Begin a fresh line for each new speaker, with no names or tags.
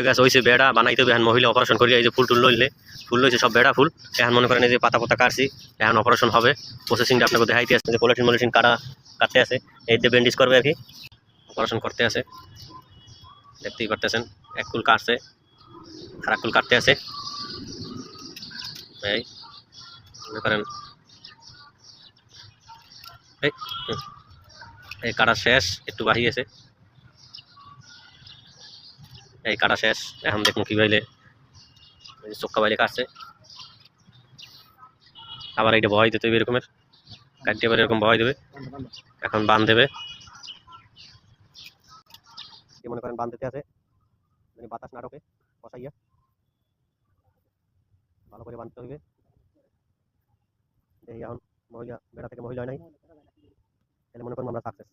গাছ হয়েছে বেড়া বানাইতে হবে। এখন মহিলা অপারেশন করি, এই যে ফুল টুল লইলে ফুল লইছে সব বেড়া ফুল। এখন মনে করেন এই যে পাতা পাতা কাটছি, এখন অপারেশন হবে। প্রসেসিংটা আপনাকে দেখাইতে আসছে যে পলিথিন মলিথিন কাটতে আছে, এই যে ব্যান্ডেজ করবে আর কি, অপারেশন করতে আছে। দেখতেই পারতেছেন এক ফুল কাটছে আর এক ফুল কাটতে আছে। এই মনে করেন এই কাটা শেষ, একটু বাহি আছে, এই কাটা শেষ। এখন দেখুন কি বাইলে চক্কা বাইলে কাটছে, আবার এইটা বহাই দিতে হবে এরকমের, কাটতে এবার এরকম বহাই দেবে। এখন বান দেবে, মনে করেন বান দিতে আছে, বাতাস না ঢোকে, বসাইয়া ভালো করে বাঁধতে হইবে। এই এখন মহিলা বেড়া থেকে মহিলা হয় নাই, তাহলে মনে করুন আমরা সাকসেস।